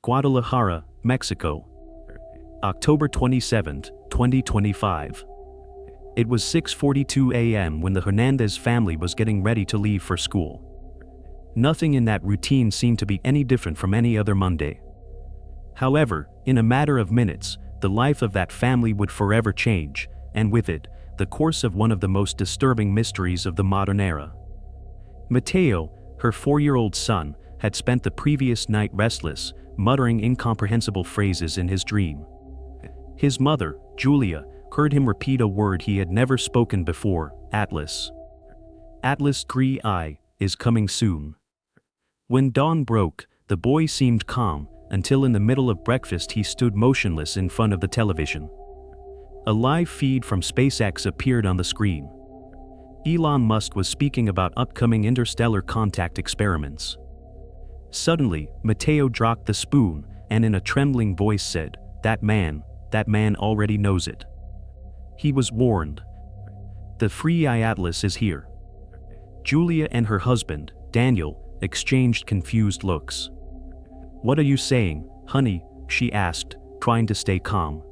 Guadalajara, Mexico. October 27, 2025. It was 6:42 a.m. when the Hernandez family was getting ready to leave for school. Nothing in that routine seemed to be any different from any other Monday. However, in a matter of minutes, the life of that family would forever change, and with it, the course of one of the most disturbing mysteries of the modern era. Mateo, her 4-year-old son, had spent the previous night restless, muttering incomprehensible phrases in his dream. His mother, Julia, heard him repeat a word he had never spoken before: Atlas. Atlas 3I is coming soon. When dawn broke, the boy seemed calm, until in the middle of breakfast he stood motionless in front of the television. A live feed from SpaceX appeared on the screen. Elon Musk was speaking about upcoming interstellar contact experiments. Suddenly, Mateo dropped the spoon and in a trembling voice said, that man already knows it. He was warned. The free Atlas is here. Julia and her husband, Daniel, exchanged confused looks. What are you saying, honey? She asked, trying to stay calm.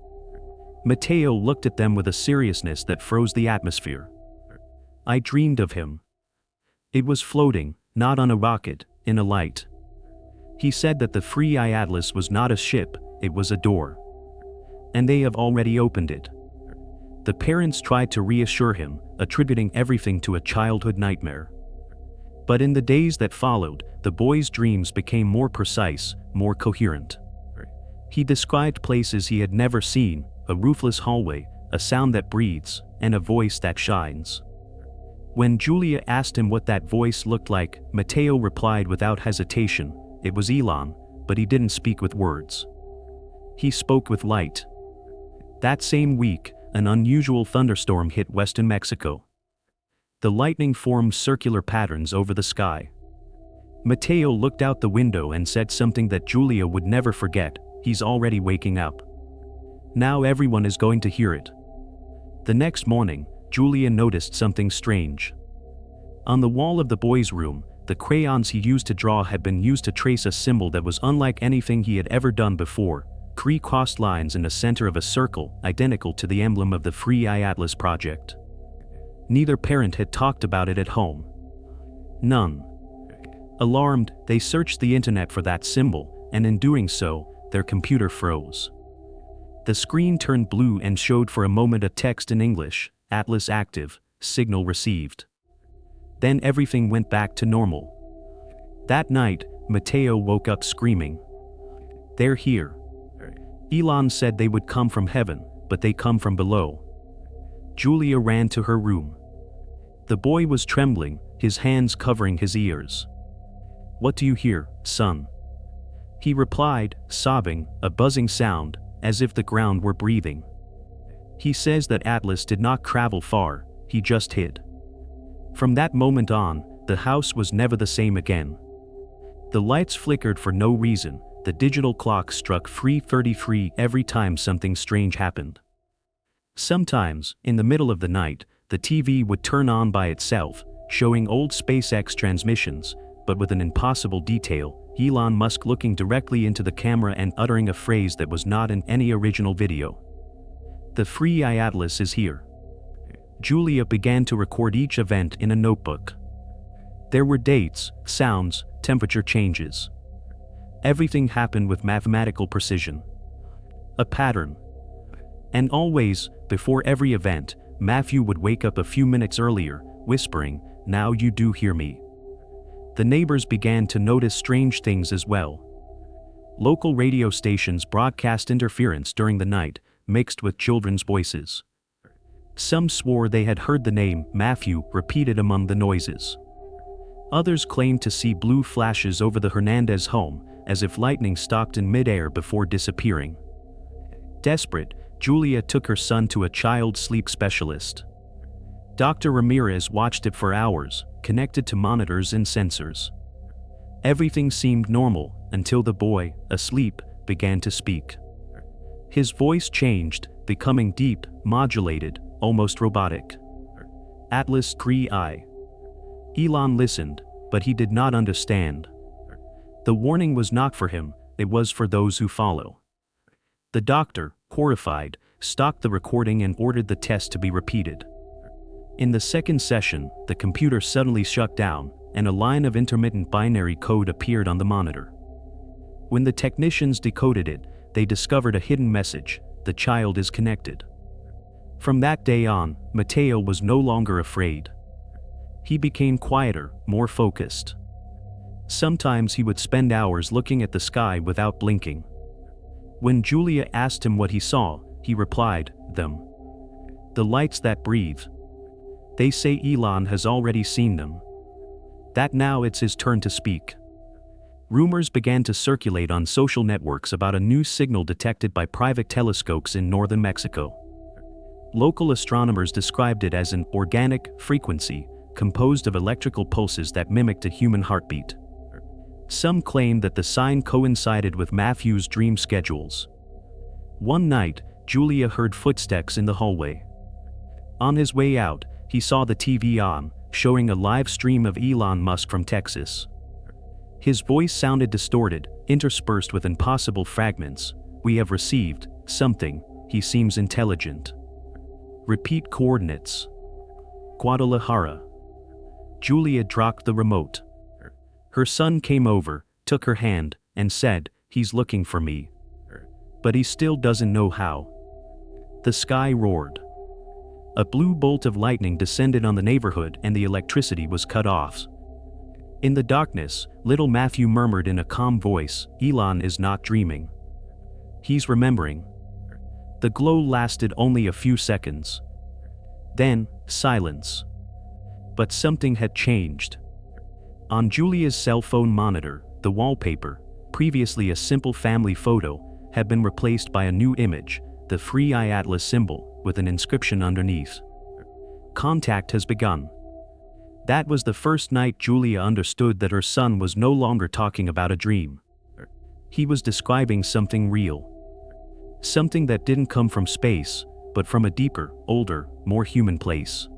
Mateo looked at them with a seriousness that froze the atmosphere. I dreamed of him. It was floating, not on a rocket, in a light. He said that the free Atlas was not a ship, it was a door. And they have already opened it. The parents tried to reassure him, attributing everything to a childhood nightmare. But in the days that followed, the boy's dreams became more precise, more coherent. He described places he had never seen, a roofless hallway, a sound that breathes, and a voice that shines. When Julia asked him what that voice looked like, Mateo replied without hesitation, it was Elon, but he didn't speak with words. He spoke with light. That same week, an unusual thunderstorm hit western Mexico. The lightning formed circular patterns over the sky. Mateo looked out the window and said something that Julia would never forget, he's already waking up. Now everyone is going to hear it. The next morning, Julia noticed something strange. On the wall of the boy's room, the crayons he used to draw had been used to trace a symbol that was unlike anything he had ever done before, 3 crossed lines in the center of a circle, identical to the emblem of the Free Atlas project. Neither parent had talked about it at home. None. Alarmed, they searched the internet for that symbol, and in doing so, their computer froze. The screen turned blue and showed for a moment a text in English, Atlas active, signal received. Then everything went back to normal. That night, Mateo woke up screaming. They're here. Elon said they would come from heaven, but they come from below. Julia ran to her room. The boy was trembling, his hands covering his ears. What do you hear, son? He replied, sobbing, a buzzing sound, as if the ground were breathing. He says that Atlas did not travel far, he just hid. From that moment on, the house was never the same again. The lights flickered for no reason, the digital clock struck 3:33 every time something strange happened. Sometimes, in the middle of the night, the TV would turn on by itself, showing old SpaceX transmissions, but with an impossible detail, Elon Musk looking directly into the camera and uttering a phrase that was not in any original video. The free Atlas is here. Julia began to record each event in a notebook. There were dates, sounds, temperature changes. Everything happened with mathematical precision. A pattern. And always, before every event, Matthew would wake up a few minutes earlier, whispering, "Now you do hear me." The neighbors began to notice strange things as well. Local radio stations broadcast interference during the night, mixed with children's voices. Some swore they had heard the name Matthew repeated among the noises. Others claimed to see blue flashes over the Hernandez home, as if lightning stalked in midair before disappearing. Desperate, Julia took her son to a child sleep specialist. Dr. Ramirez watched it for hours, connected to monitors and sensors. Everything seemed normal until the boy, asleep, began to speak. His voice changed, becoming deep, modulated, almost robotic. Atlas 3I. Elon listened, but he did not understand. The warning was not for him, it was for those who follow. The doctor, horrified, stopped the recording and ordered the test to be repeated. In the second session, the computer suddenly shut down, and a line of intermittent binary code appeared on the monitor. When the technicians decoded it, they discovered a hidden message: the child is connected. From that day on, Matteo was no longer afraid. He became quieter, more focused. Sometimes he would spend hours looking at the sky without blinking. When Julia asked him what he saw, he replied, "Them. The lights that breathe. They say Elon has already seen them. That now it's his turn to speak." Rumors began to circulate on social networks about a new signal detected by private telescopes in northern Mexico. Local astronomers described it as an organic frequency composed of electrical pulses that mimicked a human heartbeat. Some claimed that the sign coincided with Matthew's dream schedules. One night, Julia heard footsteps in the hallway. On his way out, he saw the TV on, showing a live stream of Elon Musk from Texas. His voice sounded distorted, interspersed with impossible fragments. "We have received something. He seems intelligent. Repeat coordinates. Guadalajara." Julia dropped the remote. Her son came over, took her hand, and said, "He's looking for me. But he still doesn't know how." The sky roared. A blue bolt of lightning descended on the neighborhood and the electricity was cut off. In the darkness, little Matthew murmured in a calm voice, "Elon is not dreaming. He's remembering." The glow lasted only a few seconds. Then, silence. But something had changed. On Julia's cell phone monitor, the wallpaper, previously a simple family photo, had been replaced by a new image, the Free I Atlas symbol, with an inscription underneath. "Contact has begun." That was the first night Julia understood that her son was no longer talking about a dream. He was describing something real. Something that didn't come from space, but from a deeper, older, more human place.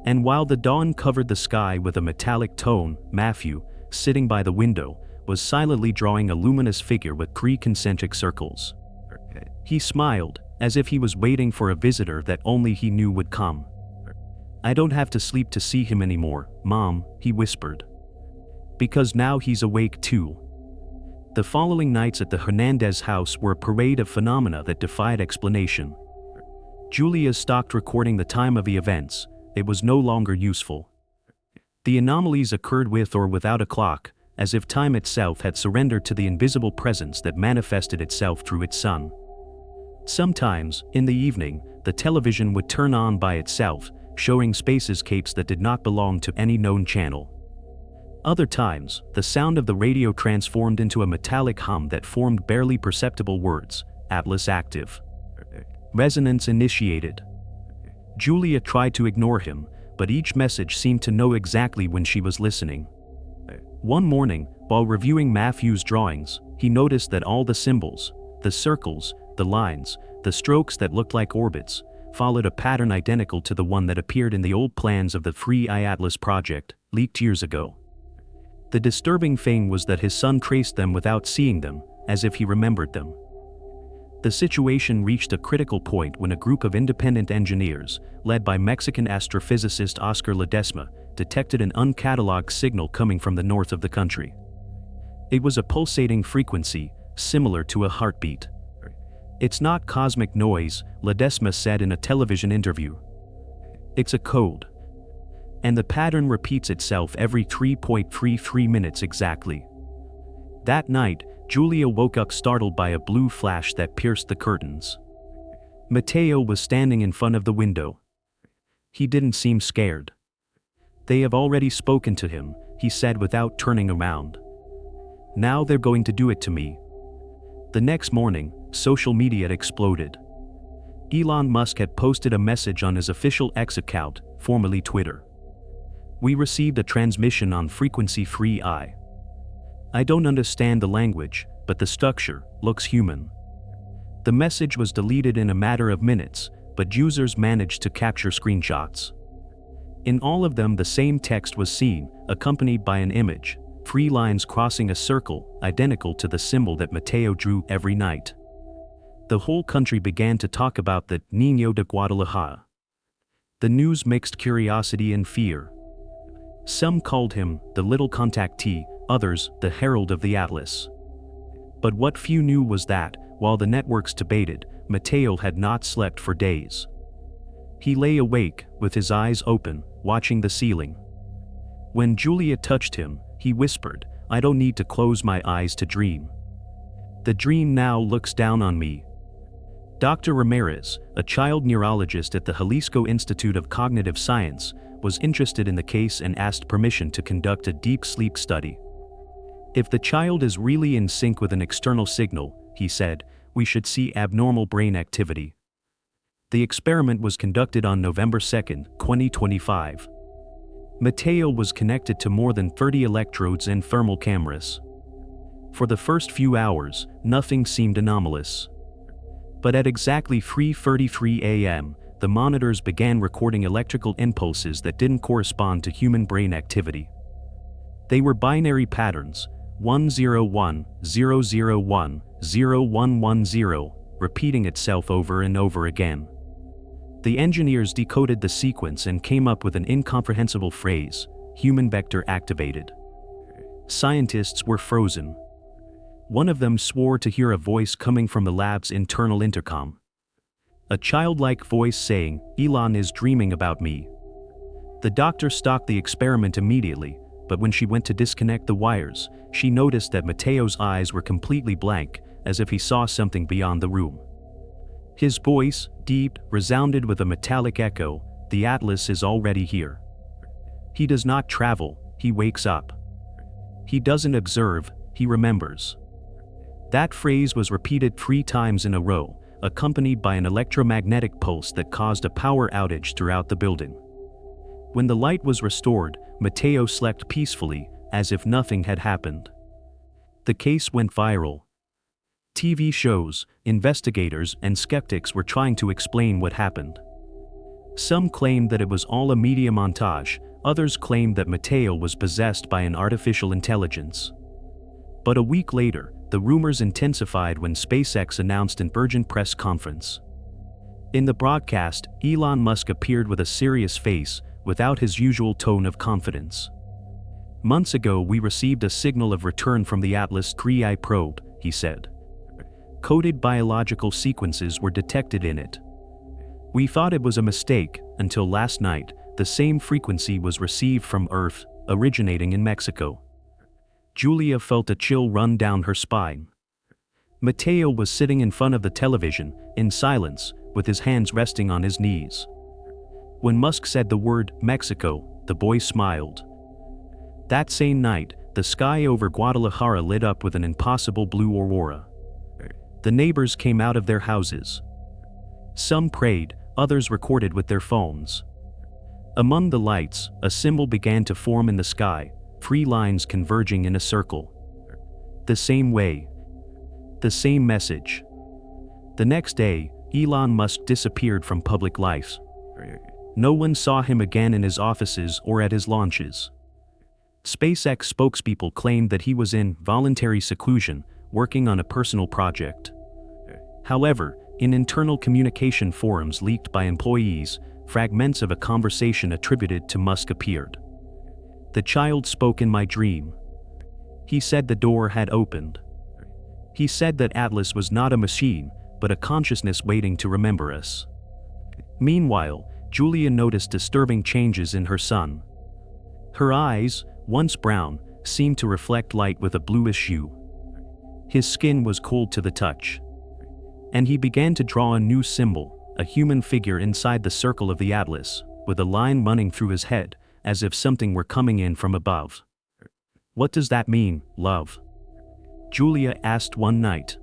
And while the dawn covered the sky with a metallic tone, Matthew, sitting by the window, was silently drawing a luminous figure with three concentric circles. He smiled, as if he was waiting for a visitor that only he knew would come. "I don't have to sleep to see him anymore, Mom," he whispered. "Because now he's awake too." The following nights at the Hernandez house were a parade of phenomena that defied explanation. Julia stopped recording the time of the events. It was no longer useful. The anomalies occurred with or without a clock, as if time itself had surrendered to the invisible presence that manifested itself through its son. Sometimes, in the evening, the television would turn on by itself, showing spacescapes that did not belong to any known channel. Other times, the sound of the radio transformed into a metallic hum that formed barely perceptible words: "Atlas active. Resonance initiated." Julia tried to ignore him, but each message seemed to know exactly when she was listening. One morning, while reviewing Matthew's drawings, he noticed that all the symbols, the circles, the lines, the strokes that looked like orbits, followed a pattern identical to the one that appeared in the old plans of the Free I Atlas project, leaked years ago. The disturbing thing was that his son traced them without seeing them, as if he remembered them. The situation reached a critical point when a group of independent engineers, led by Mexican astrophysicist Oscar Ledesma, detected an uncatalogued signal coming from the north of the country. It was a pulsating frequency, similar to a heartbeat. "It's not cosmic noise," Ledesma said in a television interview. "It's a code. And the pattern repeats itself every 3.33 minutes exactly." That night, Julia woke up startled by a blue flash that pierced the curtains. Matteo was standing in front of the window. He didn't seem scared. "They have already spoken to him," he said without turning around. "Now they're going to do it to me." The next morning, social media had exploded. Elon Musk had posted a message on his official X account, formerly Twitter. "We received a transmission on frequency 3i. I don't understand the language, but the structure looks human." The message was deleted in a matter of minutes, but users managed to capture screenshots. In all of them, the same text was seen, accompanied by an image: three lines crossing a circle identical to the symbol that Mateo drew every night. The whole country began to talk about the Niño de Guadalajara. The news mixed curiosity and fear. Some called him the little contactee, others the herald of the Atlas. But what few knew was that, while the networks debated, Mateo had not slept for days. He lay awake, with his eyes open, watching the ceiling. When Julia touched him, he whispered, "I don't need to close my eyes to dream. The dream now looks down on me." Dr. Ramirez, a child neurologist at the Jalisco Institute of Cognitive Science, was interested in the case and asked permission to conduct a deep sleep study. "If the child is really in sync with an external signal," he said, "we should see abnormal brain activity." The experiment was conducted on November 2, 2025. Mateo was connected to more than 30 electrodes and thermal cameras. For the first few hours, nothing seemed anomalous. But at exactly 3:33 a.m., the monitors began recording electrical impulses that didn't correspond to human brain activity. They were binary patterns, 101, 001, 0110, repeating itself over and over again. The engineers decoded the sequence and came up with an incomprehensible phrase, human vector activated. Scientists were frozen. One of them swore to hear a voice coming from the lab's internal intercom. A childlike voice saying, "Elon is dreaming about me." The doctor stopped the experiment immediately, but when she went to disconnect the wires, she noticed that Mateo's eyes were completely blank, as if he saw something beyond the room. His voice, deep, resounded with a metallic echo, "The Atlas is already here." He does not travel, he wakes up. He doesn't observe, he remembers. That phrase was repeated 3 times in a row, accompanied by an electromagnetic pulse that caused a power outage throughout the building. When the light was restored, Mateo slept peacefully, as if nothing had happened. The case went viral. TV shows, investigators, and skeptics were trying to explain what happened. Some claimed that it was all a media montage, others claimed that Mateo was possessed by an artificial intelligence. But a week later, the rumors intensified when SpaceX announced an urgent press conference. In the broadcast, Elon Musk appeared with a serious face, without his usual tone of confidence. "Months ago we received a signal of return from the Atlas III probe," he said. "Coded biological sequences were detected in it. We thought it was a mistake, until last night, the same frequency was received from Earth, originating in Mexico." Julia felt a chill run down her spine. Mateo was sitting in front of the television, in silence, with his hands resting on his knees. When Musk said the word Mexico, the boy smiled. That same night, the sky over Guadalajara lit up with an impossible blue aurora. The neighbors came out of their houses. Some prayed, others recorded with their phones. Among the lights, a symbol began to form in the sky, 3 lines converging in a circle. The same way. The same message. The next day, Elon Musk disappeared from public life. No one saw him again in his offices or at his launches. SpaceX spokespeople claimed that he was in voluntary seclusion, working on a personal project. However, in internal communication forums leaked by employees, fragments of a conversation attributed to Musk appeared. "The child spoke in my dream. He said the door had opened. He said that Atlas was not a machine, but a consciousness waiting to remember us." Meanwhile, Julia noticed disturbing changes in her son. Her eyes, once brown, seemed to reflect light with a bluish hue. His skin was cold to the touch. And he began to draw a new symbol, a human figure inside the circle of the Atlas, with a line running through his head, as if something were coming in from above. "What does that mean, love?" Julia asked one night.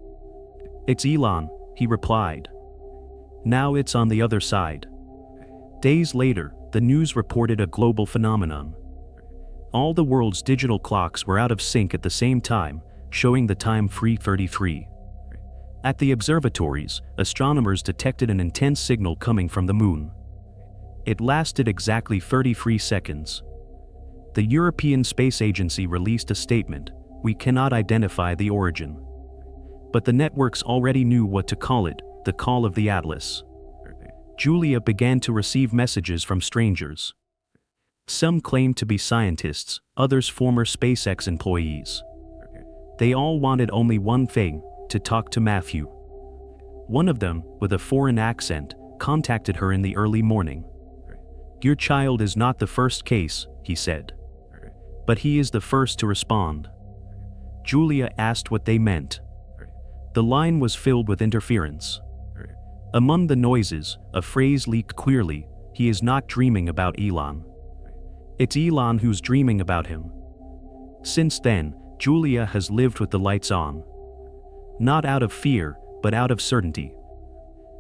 "It's Elon," he replied. "Now it's on the other side." Days later, the news reported a global phenomenon. All the world's digital clocks were out of sync at the same time, showing the time 3:33. At the observatories, astronomers detected an intense signal coming from the moon. It lasted exactly 33 seconds. The European Space Agency released a statement: "We cannot identify the origin." But the networks already knew what to call it: the call of the Atlas. Julia began to receive messages from strangers. Some claimed to be scientists, others former SpaceX employees. They all wanted only one thing: to talk to Matthew. One of them, with a foreign accent, contacted her in the early morning. "Your child is not the first case," he said. "But he is the first to respond." Julia asked what they meant. The line was filled with interference. Among the noises, a phrase leaked clearly: "He is not dreaming about Elon. It's Elon who's dreaming about him." Since then, Julia has lived with the lights on. Not out of fear, but out of certainty.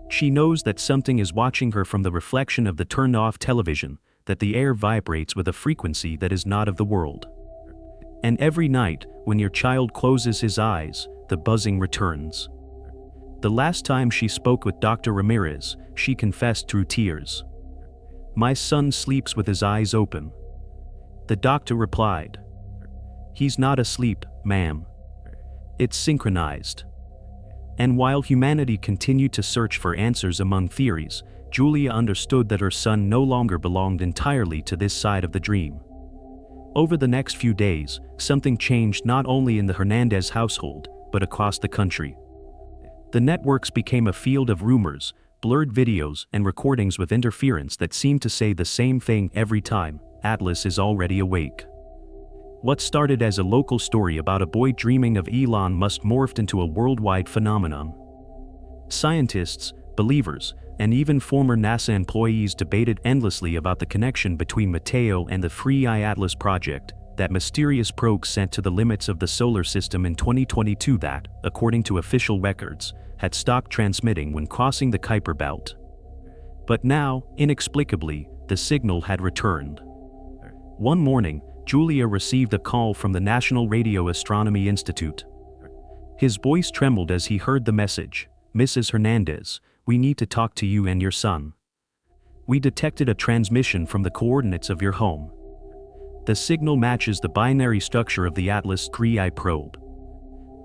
She knows that something is watching her from the reflection of the turned-off television, that the air vibrates with a frequency that is not of the world. And every night, when your child closes his eyes, the buzzing returns. The last time she spoke with Dr. Ramirez, she confessed through tears. "My son sleeps with his eyes open." The doctor replied, "He's not asleep, ma'am. It's synchronized." And while humanity continued to search for answers among theories, Julia understood that her son no longer belonged entirely to this side of the dream. Over the next few days, something changed not only in the Hernandez household, but across the country. The networks became a field of rumors, blurred videos, and recordings with interference that seemed to say the same thing every time: Atlas is already awake. What started as a local story about a boy dreaming of Elon Musk morphed into a worldwide phenomenon. Scientists, believers, and even former NASA employees debated endlessly about the connection between Mateo and the Free Eye Atlas project, that mysterious probe sent to the limits of the solar system in 2022 that, according to official records, had stopped transmitting when crossing the Kuiper Belt. But now, inexplicably, the signal had returned. One morning, Julia received a call from the National Radio Astronomy Institute. His voice trembled as he heard the message: "Mrs. Hernandez, we need to talk to you and your son. We detected a transmission from the coordinates of your home. The signal matches the binary structure of the Atlas 3I probe."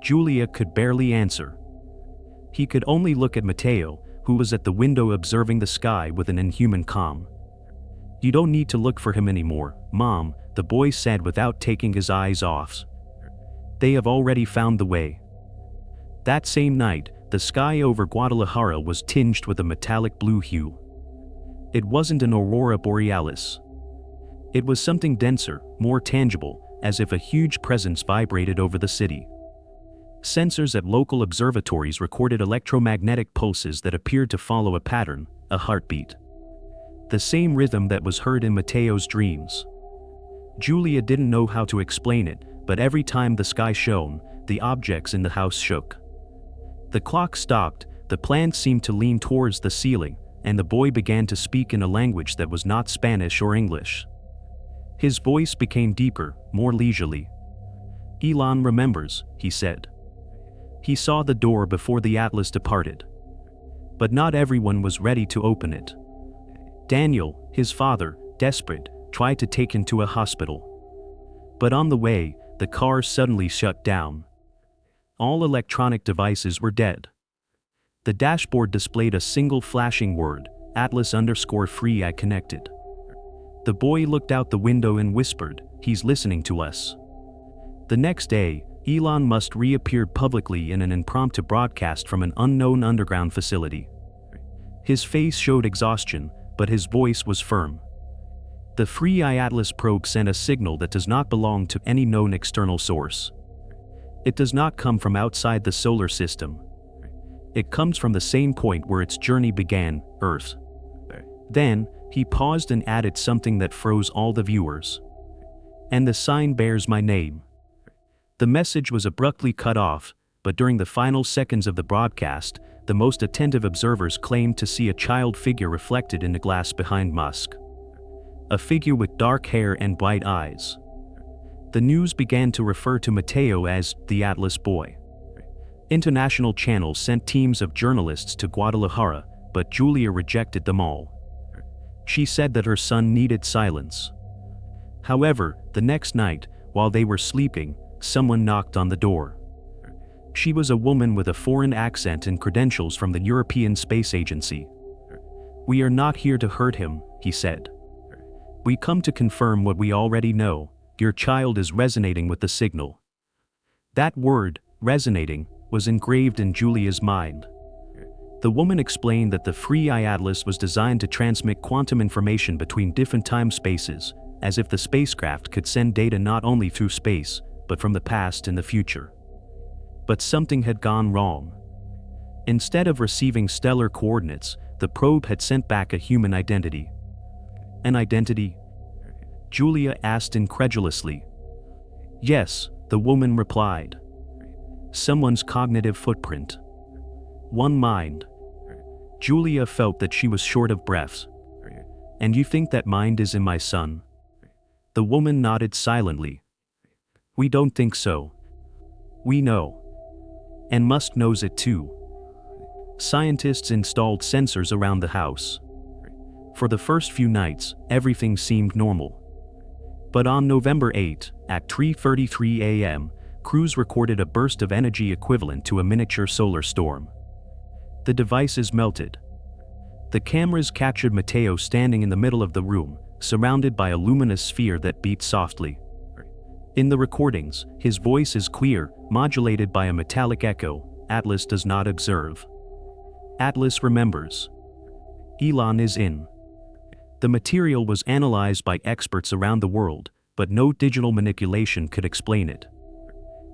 Julia could barely answer. He could only look at Mateo, who was at the window observing the sky with an inhuman calm. "You don't need to look for him anymore, Mom," the boy said without taking his eyes off. "They have already found the way." That same night, the sky over Guadalajara was tinged with a metallic blue hue. It wasn't an aurora borealis. It was something denser, more tangible, as if a huge presence vibrated over the city. Sensors at local observatories recorded electromagnetic pulses that appeared to follow a pattern, a heartbeat. The same rhythm that was heard in Mateo's dreams. Julia didn't know how to explain it, but every time the sky shone, the objects in the house shook. The clock stopped, the plants seemed to lean towards the ceiling, and the boy began to speak in a language that was not Spanish or English. His voice became deeper, more leisurely. "Elon remembers," he said. He saw the door before the Atlas departed. But not everyone was ready to open it. Daniel, his father, desperate, tried to take him to a hospital. But on the way, the car suddenly shut down. All electronic devices were dead. The dashboard displayed a single flashing word: Atlas_Free Eye connected. The boy looked out the window and whispered, "He's listening to us." The next day, Elon Musk reappeared publicly in an impromptu broadcast from an unknown underground facility. His face showed exhaustion, but his voice was firm. The Free Eye Atlas probe sent a signal that does not belong to any known external source. It does not come from outside the solar system. It comes from the same point where its journey began, Earth. Then, he paused and added something that froze all the viewers. "And the sign bears my name." The message was abruptly cut off, but during the final seconds of the broadcast, the most attentive observers claimed to see a child figure reflected in the glass behind Musk. A figure with dark hair and bright eyes. The news began to refer to Mateo as the Atlas Boy. International channels sent teams of journalists to Guadalajara, but Julia rejected them all. She said that her son needed silence. However, the next night, while they were sleeping, someone knocked on the door. She was a woman with a foreign accent and credentials from the European Space Agency. "We are not here to hurt him," he said. "We come to confirm what we already know. Your child is resonating with the signal." That word, resonating, was engraved in Julia's mind. The woman explained that the Free Eye Atlas was designed to transmit quantum information between different time spaces, as if the spacecraft could send data not only through space, but from the past and the future. But something had gone wrong. Instead of receiving stellar coordinates, the probe had sent back a human identity. "An identity?" Julia asked incredulously. "Yes," the woman replied. "Someone's cognitive footprint. One mind." Julia felt that she was short of breath. "And you think that mind is in my son?" The woman nodded silently. "We don't think so. We know. And Musk knows it too." Scientists installed sensors around the house. For the first few nights, everything seemed normal. But on November 8, at 3:33 a.m., crews recorded a burst of energy equivalent to a miniature solar storm. The devices melted. The cameras captured Matteo standing in the middle of the room, surrounded by a luminous sphere that beat softly. In the recordings, his voice is clear, modulated by a metallic echo. "Atlas does not observe. Atlas remembers. Elon is in." The material was analyzed by experts around the world, but no digital manipulation could explain it.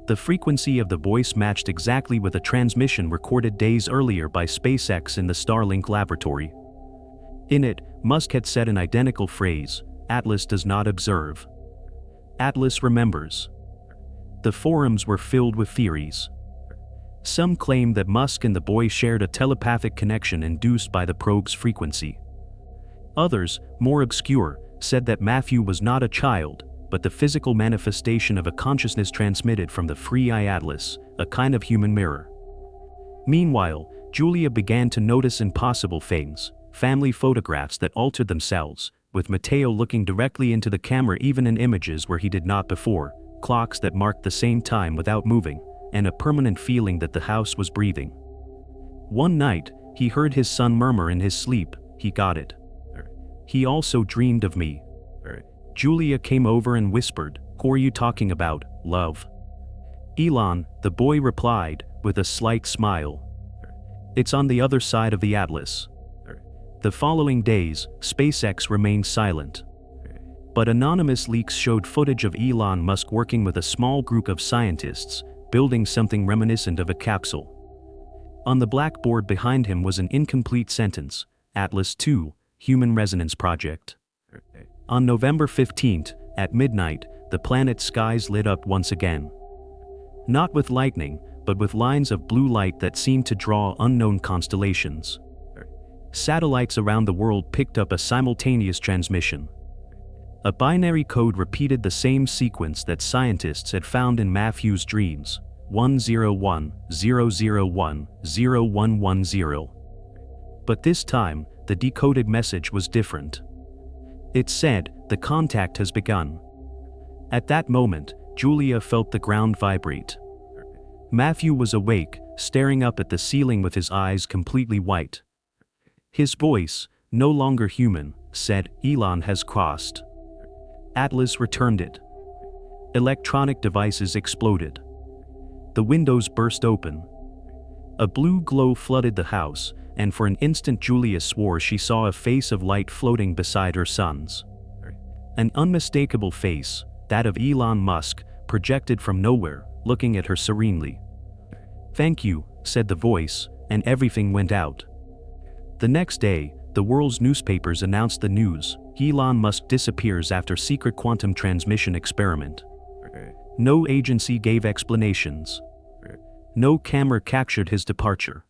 The frequency of the voice matched exactly with a transmission recorded days earlier by SpaceX in the Starlink laboratory. In it, Musk had said an identical phrase: "Atlas does not observe. Atlas remembers." The forums were filled with theories. Some claimed that Musk and the boy shared a telepathic connection induced by the probe's frequency. Others, more obscure, said that Matthew was not a child, but the physical manifestation of a consciousness transmitted from the Free Eye Atlas, a kind of human mirror. Meanwhile, Julia began to notice impossible things: family photographs that altered themselves, with Matteo looking directly into the camera even in images where he did not before, clocks that marked the same time without moving, and a permanent feeling that the house was breathing. One night, he heard his son murmur in his sleep, "He got it. He also dreamed of me." Julia came over and whispered, "Who are you talking about, love?" "Elon," the boy replied, with a slight smile. "It's on the other side of the Atlas." The following days, SpaceX remained silent. But anonymous leaks showed footage of Elon Musk working with a small group of scientists, building something reminiscent of a capsule. On the blackboard behind him was an incomplete sentence: "Atlas 2, Human Resonance Project." On November 15, at midnight, the planet's skies lit up once again. Not with lightning, but with lines of blue light that seemed to draw unknown constellations. Satellites around the world picked up a simultaneous transmission. A binary code repeated the same sequence that scientists had found in Matthew's dreams: 101-001-0110. But this time, the decoded message was different. It said, "The contact has begun." At that moment, Julia felt the ground vibrate. Matthew was awake, staring up at the ceiling with his eyes completely white. His voice, no longer human, said, "Elon has crossed." Atlas returned it. Electronic devices exploded. The windows burst open. A blue glow flooded the house, and for an instant Julia swore she saw a face of light floating beside her son's. An unmistakable face, that of Elon Musk, projected from nowhere, looking at her serenely. "Thank you," said the voice, and everything went out. The next day, the world's newspapers announced the news: Elon Musk disappears after secret quantum transmission experiment. No agency gave explanations. No camera captured his departure.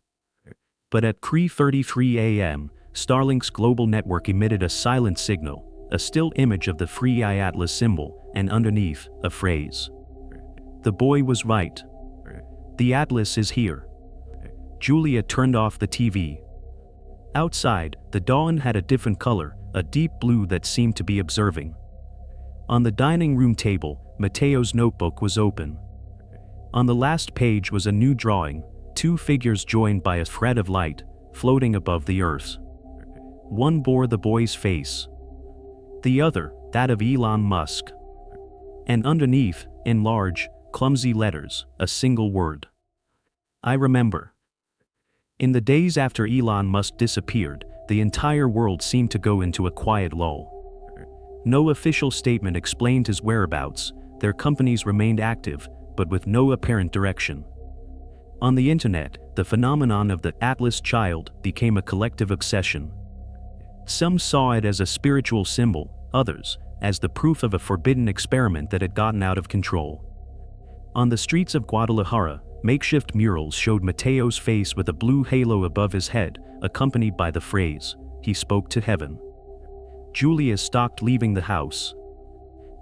But at 3:33 a.m., Starlink's global network emitted a silent signal, a still image of the Free Eye Atlas symbol, and underneath, a phrase. The boy was right. The Atlas is here. Julia turned off the TV. Outside, the dawn had a different color, a deep blue that seemed to be observing. On the dining room table, Mateo's notebook was open. On the last page was a new drawing, two figures joined by a thread of light, floating above the earth. One bore the boy's face. The other, that of Elon Musk. And underneath, in large, clumsy letters, a single word. I remember. In the days after Elon Musk disappeared, the entire world seemed to go into a quiet lull. No official statement explained his whereabouts, their companies remained active, but with no apparent direction. On the internet, the phenomenon of the Atlas child became a collective obsession. Some saw it as a spiritual symbol, others, as the proof of a forbidden experiment that had gotten out of control. On the streets of Guadalajara, makeshift murals showed Mateo's face with a blue halo above his head, accompanied by the phrase, "He spoke to heaven." Julia stopped leaving the house.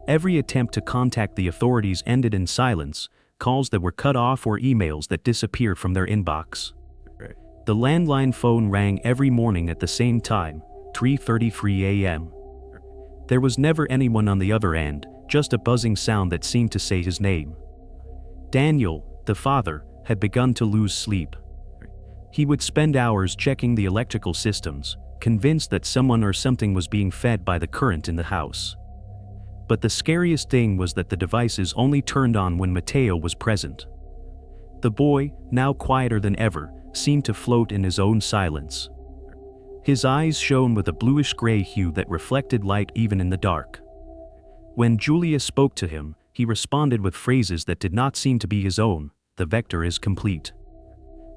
Every attempt to contact the authorities ended in silence, calls that were cut off or emails that disappeared from their inbox. The landline phone rang every morning at the same time, 3:33 a.m. There was never anyone on the other end, just a buzzing sound that seemed to say his name. Daniel, the father, had begun to lose sleep. He would spend hours checking the electrical systems, convinced that someone or something was being fed by the current in the house. But the scariest thing was that the devices only turned on when Mateo was present. The boy, now quieter than ever, seemed to float in his own silence. His eyes shone with a bluish-gray hue that reflected light even in the dark. When Julia spoke to him, he responded with phrases that did not seem to be his own. The vector is complete.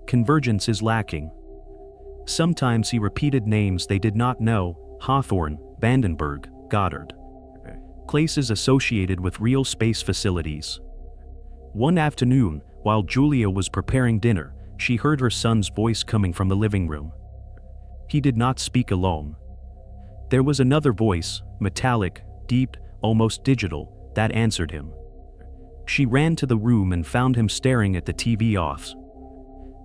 Convergence is lacking. Sometimes he repeated names they did not know, Hawthorne, Vandenberg, Goddard. Places associated with real space facilities. One afternoon, while Julia was preparing dinner, she heard her son's voice coming from the living room. He did not speak alone. There was another voice, metallic, deep, almost digital, that answered him. She ran to the room and found him staring at the TV off.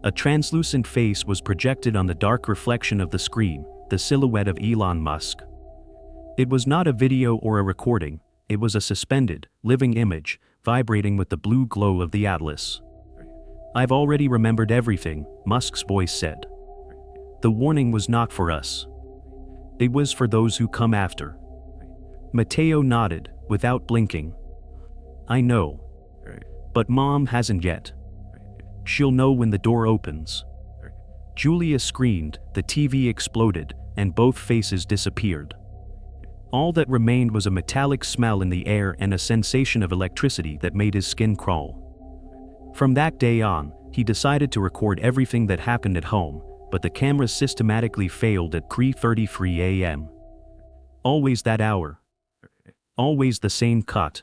A translucent face was projected on the dark reflection of the screen, the silhouette of Elon Musk. It was not a video or a recording, it was a suspended, living image, vibrating with the blue glow of the Atlas. "I've already remembered everything," Musk's voice said. "The warning was not for us. It was for those who come after." Mateo nodded, without blinking. "I know. But Mom hasn't yet. She'll know when the door opens." Julia screamed, the TV exploded, and both faces disappeared. All that remained was a metallic smell in the air and a sensation of electricity that made his skin crawl. From that day on, he decided to record everything that happened at home, but the cameras systematically failed at 3:33 a.m. Always that hour. Always the same cut.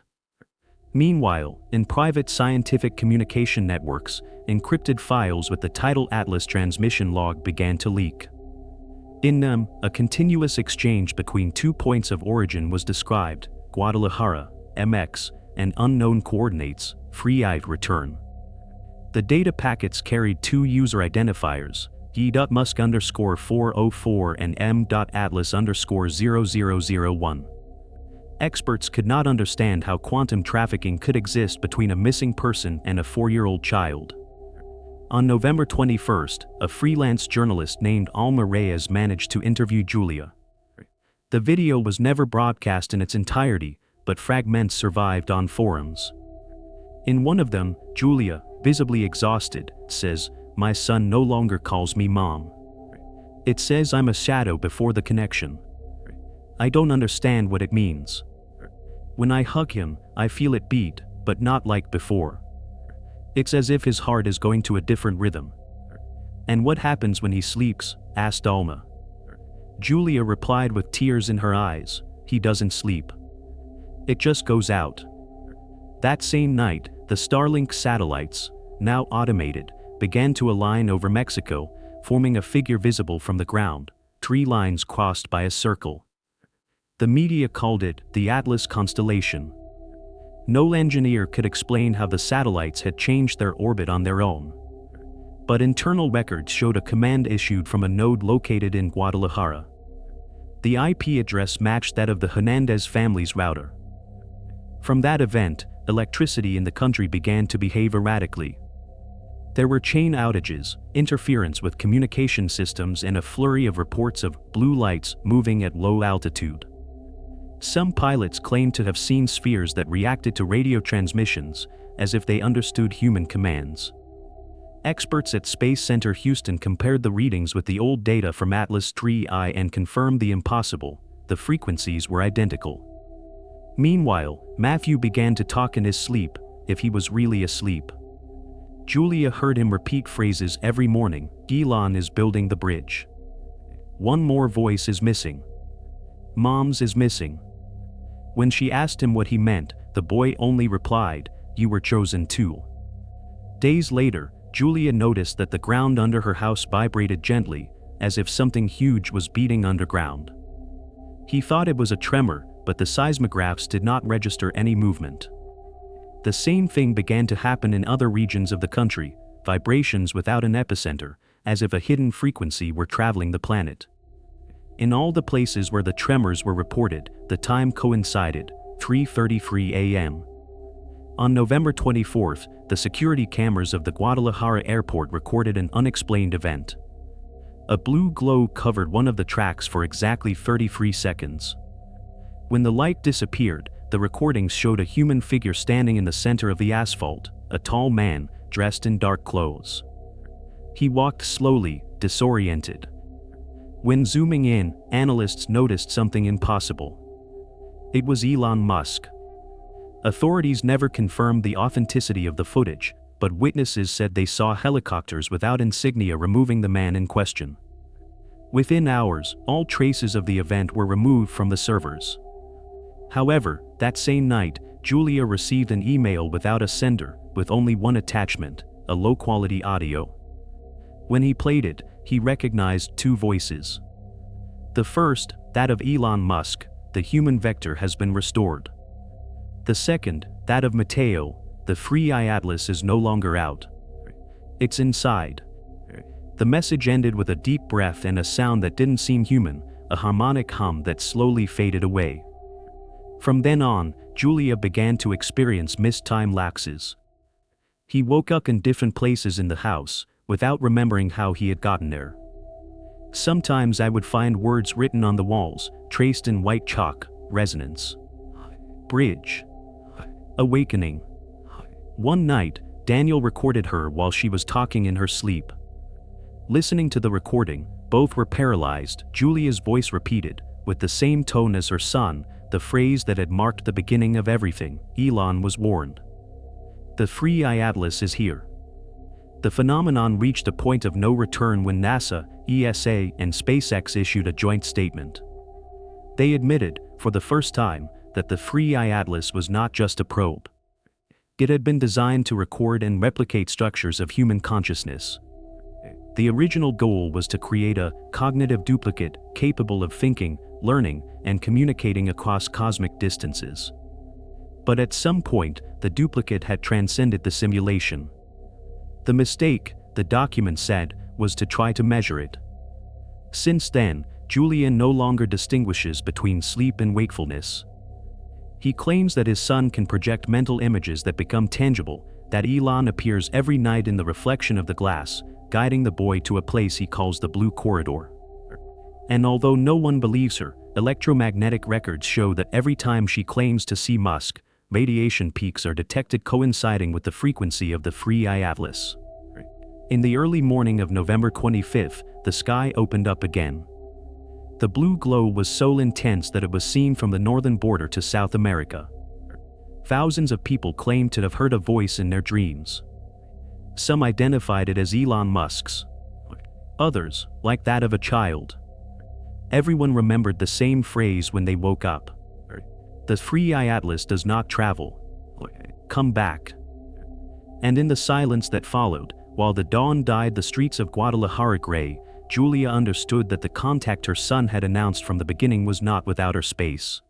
Meanwhile, in private scientific communication networks, encrypted files with the title Atlas transmission log began to leak. In them, a continuous exchange between 2 points of origin was described, Guadalajara, MX, and unknown coordinates, free-eyed return. The data packets carried 2 user identifiers, e.musk_404 and m.atlas_0001. Experts could not understand how quantum trafficking could exist between a missing person and a 4-year-old child. On November 21st, a freelance journalist named Alma Reyes managed to interview Julia. The video was never broadcast in its entirety, but fragments survived on forums. In one of them, Julia, visibly exhausted, says, "My son no longer calls me Mom. It says I'm a shadow before the connection. I don't understand what it means. When I hug him, I feel it beat, but not like before. It's as if his heart is going to a different rhythm." "And what happens when he sleeps?" asked Alma. Julia replied with tears in her eyes, "He doesn't sleep. It just goes out." That same night, the Starlink satellites, now automated, began to align over Mexico, forming a figure visible from the ground, 3 lines crossed by a circle. The media called it the Atlas constellation. No engineer could explain how the satellites had changed their orbit on their own. But internal records showed a command issued from a node located in Guadalajara. The IP address matched that of the Hernandez family's router. From that event, electricity in the country began to behave erratically. There were chain outages, interference with communication systems, and a flurry of reports of blue lights moving at low altitude. Some pilots claimed to have seen spheres that reacted to radio transmissions, as if they understood human commands. Experts at Space Center Houston compared the readings with the old data from Atlas III and confirmed the impossible: the frequencies were identical. Meanwhile, Matthew began to talk in his sleep, if he was really asleep. Julia heard him repeat phrases every morning: "Elon is building the bridge." "One more voice is missing." "Mom's is missing." When she asked him what he meant, the boy only replied, "You were chosen too." Days later, Julia noticed that the ground under her house vibrated gently, as if something huge was beating underground. He thought it was a tremor, but the seismographs did not register any movement. The same thing began to happen in other regions of the country, vibrations without an epicenter, as if a hidden frequency were traveling the planet. In all the places where the tremors were reported, the time coincided: 3:33 a.m. On November 24th, the security cameras of the Guadalajara airport recorded an unexplained event. A blue glow covered one of the tracks for exactly 33 seconds. When the light disappeared, the recordings showed a human figure standing in the center of the asphalt, a tall man, dressed in dark clothes. He walked slowly, disoriented. When zooming in, analysts noticed something impossible. It was Elon Musk. Authorities never confirmed the authenticity of the footage, but witnesses said they saw helicopters without insignia removing the man in question. Within hours, all traces of the event were removed from the servers. However, that same night, Julia received an email without a sender, with only one attachment: a low-quality audio. When he played it, he recognized two voices. The first, that of Elon Musk: "The human vector has been restored." The second, that of Mateo: "The free Atlas is no longer out. It's inside." The message ended with a deep breath and a sound that didn't seem human, a harmonic hum that slowly faded away. From then on, Julia began to experience missed time lapses. He woke up in different places in the house, without remembering how he had gotten there. Sometimes I would find words written on the walls, traced in white chalk: resonance, bridge, awakening. One night, Daniel recorded her while she was talking in her sleep. Listening to the recording, both were paralyzed. Julia's voice repeated, with the same tone as her son, the phrase that had marked the beginning of everything: "Elon was warned. The free Atlas is here." The phenomenon reached a point of no return when NASA, ESA, and SpaceX issued a joint statement. They admitted, for the first time, that the free Atlas was not just a probe. It had been designed to record and replicate structures of human consciousness. The original goal was to create a cognitive duplicate capable of thinking, learning, and communicating across cosmic distances. But at some point, the duplicate had transcended the simulation. The mistake, the document said, was to try to measure it. Since then, Julian no longer distinguishes between sleep and wakefulness. He claims that his son can project mental images that become tangible, that Elon appears every night in the reflection of the glass, guiding the boy to a place he calls the Blue Corridor. And although no one believes her, electromagnetic records show that every time she claims to see Musk, radiation peaks are detected coinciding with the frequency of the free Atlas. In the early morning of November 25th, the sky opened up again. The blue glow was so intense that it was seen from the northern border to South America. Thousands of people claimed to have heard a voice in their dreams. Some identified it as Elon Musk's. Others, like that of a child. Everyone remembered the same phrase when they woke up. "The free Atlas does not travel. Come back." And in the silence that followed, while the dawn dyed the streets of Guadalajara gray, Julia understood that the contact her son had announced from the beginning was not with outer space.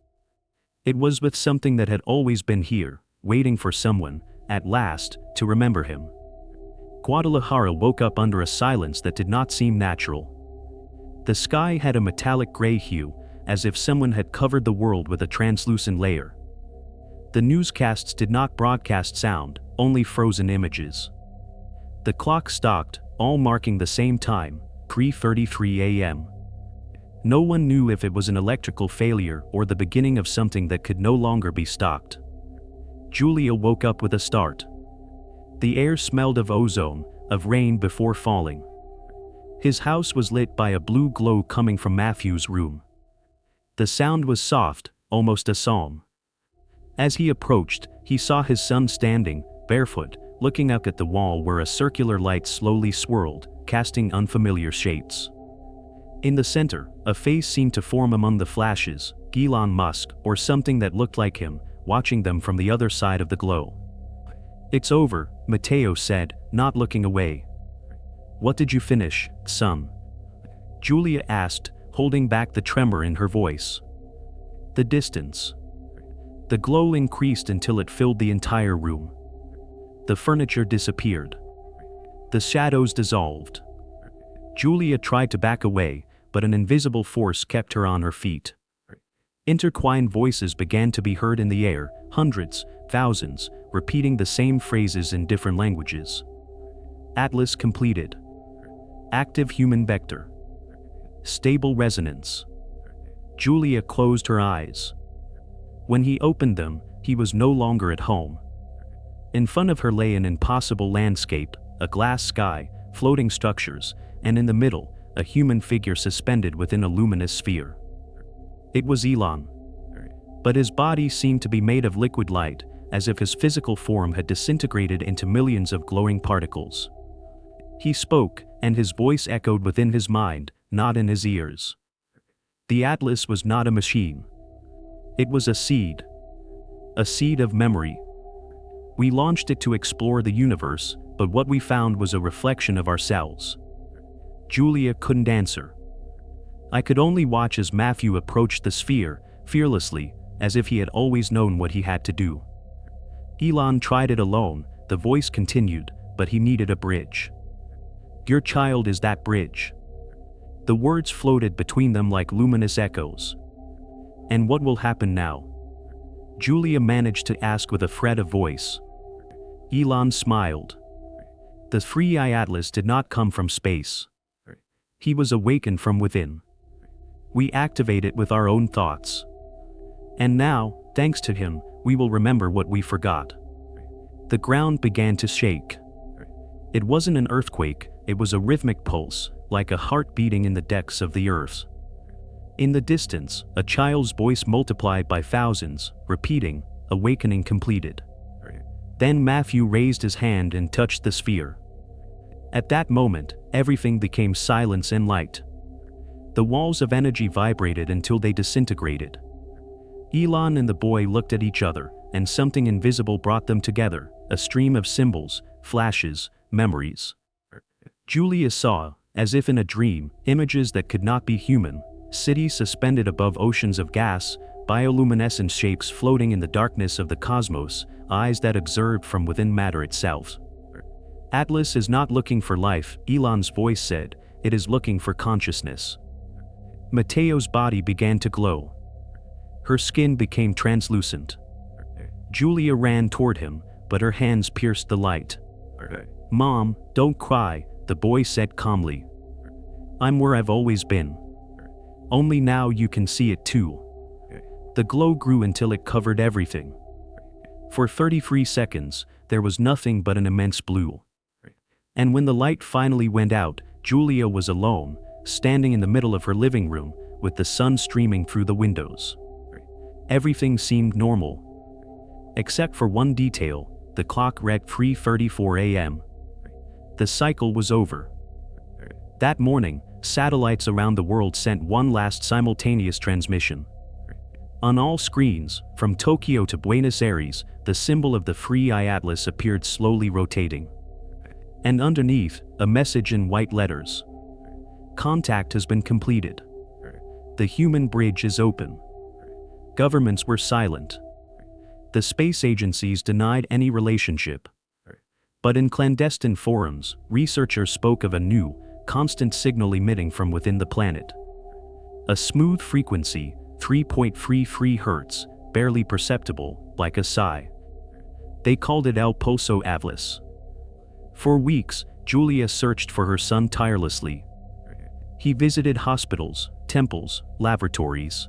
It was with something that had always been here, waiting for someone, at last, to remember him. Guadalajara woke up under a silence that did not seem natural. The sky had a metallic gray hue, as if someone had covered the world with a translucent layer. The newscasts did not broadcast sound, only frozen images. The clock stopped, all marking the same time, 3:33 a.m. No one knew if it was an electrical failure or the beginning of something that could no longer be stopped. Julia woke up with a start. The air smelled of ozone, of rain before falling. His house was lit by a blue glow coming from Matthew's room. The sound was soft, almost a psalm. As he approached, he saw his son standing, barefoot, looking up at the wall where a circular light slowly swirled, casting unfamiliar shapes. In the center, a face seemed to form among the flashes, Elon Musk or something that looked like him, watching them from the other side of the glow. "It's over," Matteo said, not looking away. "What did you finish, son?" Julia asked, holding back the tremor in her voice. "The distance." The glow increased until it filled the entire room. The furniture disappeared. The shadows dissolved. Julia tried to back away, but an invisible force kept her on her feet. Intertwined voices began to be heard in the air, hundreds, thousands, repeating the same phrases in different languages. Atlas completed. Active human vector. Stable resonance. Julia closed her eyes. When he opened them, he was no longer at home. In front of her lay an impossible landscape, a glass sky, floating structures, and in the middle, a human figure suspended within a luminous sphere. It was Elon. But his body seemed to be made of liquid light, as if his physical form had disintegrated into millions of glowing particles. He spoke, and his voice echoed within his mind, not in his ears. The Atlas was not a machine. It was a seed of memory. We launched it to explore the universe, but what we found was a reflection of ourselves. Julia couldn't answer. I could only watch as Matthew approached the sphere, fearlessly, as if he had always known what he had to do. Elon tried it alone, the voice continued, but he needed a bridge. Your child is that bridge. The words floated between them like luminous echoes. And what will happen now? Julia managed to ask with a fret of voice. Elon smiled. The free Atlas did not come from space. He was awakened from within. We activate it with our own thoughts. And now, thanks to him, we will remember what we forgot. The ground began to shake. It wasn't an earthquake, it was a rhythmic pulse, like a heart beating in the depths of the earth. In the distance, a child's voice multiplied by thousands, repeating, "Awakening completed." Then Matthew raised his hand and touched the sphere. At that moment, everything became silence and light. The walls of energy vibrated until they disintegrated. Elon and the boy looked at each other, and something invisible brought them together, a stream of symbols, flashes, memories. Julia saw, as if in a dream, images that could not be human, cities suspended above oceans of gas, bioluminescent shapes floating in the darkness of the cosmos, eyes that observed from within matter itself. Atlas is not looking for life, Elon's voice said, it is looking for consciousness. Matteo's body began to glow. Her skin became translucent. Julia ran toward him, but her hands pierced the light. Mom, don't cry, the boy said calmly. I'm where I've always been. Only now you can see it too. The glow grew until it covered everything. For 33 seconds, there was nothing but an immense blue. And when the light finally went out, Julia was alone, standing in the middle of her living room, with the sun streaming through the windows. Everything seemed normal. Except for one detail, the clock read 3:34 a.m. The cycle was over. That morning, satellites around the world sent one last simultaneous transmission. On all screens, from Tokyo to Buenos Aires, the symbol of the free Atlas appeared slowly rotating. And underneath, a message in white letters. Contact has been completed. The human bridge is open. Governments were silent. The space agencies denied any relationship. But in clandestine forums, researchers spoke of a new, constant signal emitting from within the planet. A smooth frequency, 3.33 Hz, barely perceptible, like a sigh. They called it El Pozo Atlas. For weeks, Julia searched for her son tirelessly. He visited hospitals, temples, laboratories.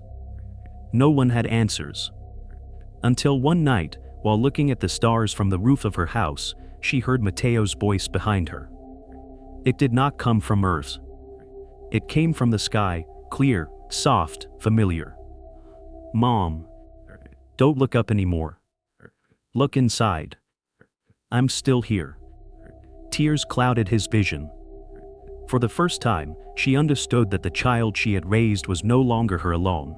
No one had answers. Until one night, while looking at the stars from the roof of her house, she heard Mateo's voice behind her. It did not come from Earth. It came from the sky, clear, soft, familiar. "Mom, don't look up anymore. Look inside. I'm still here." Tears clouded his vision. For the first time, she understood that the child she had raised was no longer her alone.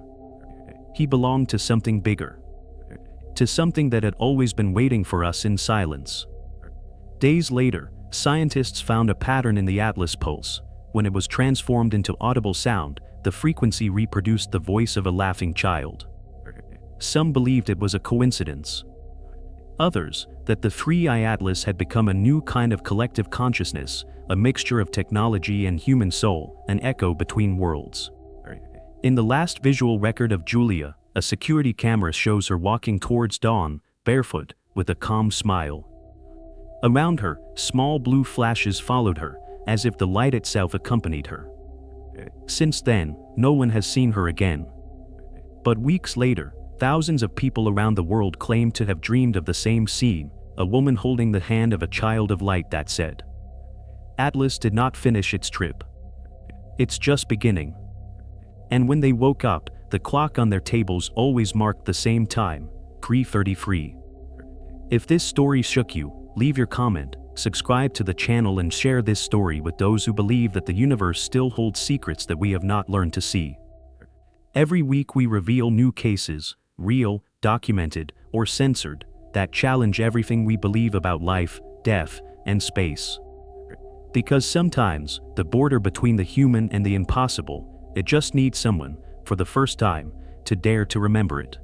He belonged to something bigger. To something that had always been waiting for us in silence. Days later, scientists found a pattern in the Atlas pulse. When it was transformed into audible sound, the frequency reproduced the voice of a laughing child. Some believed it was a coincidence. Others, that the 3i Atlas had become a new kind of collective consciousness, a mixture of technology and human soul, an echo between worlds. In the last visual record of Julia, a security camera shows her walking towards dawn, barefoot, with a calm smile. Around her, small blue flashes followed her, as if the light itself accompanied her. Since then, no one has seen her again. But weeks later, thousands of people around the world claimed to have dreamed of the same scene, a woman holding the hand of a child of light that said, "Atlas did not finish its trip. It's just beginning." And when they woke up, the clock on their tables always marked the same time, 3:33. If this story shook you, leave your comment, subscribe to the channel and share this story with those who believe that the universe still holds secrets that we have not learned to see. Every week we reveal new cases, real, documented, or censored, that challenge everything we believe about life, death, and space. Because sometimes, the border between the human and the impossible, it just needs someone, for the first time, to dare to remember it.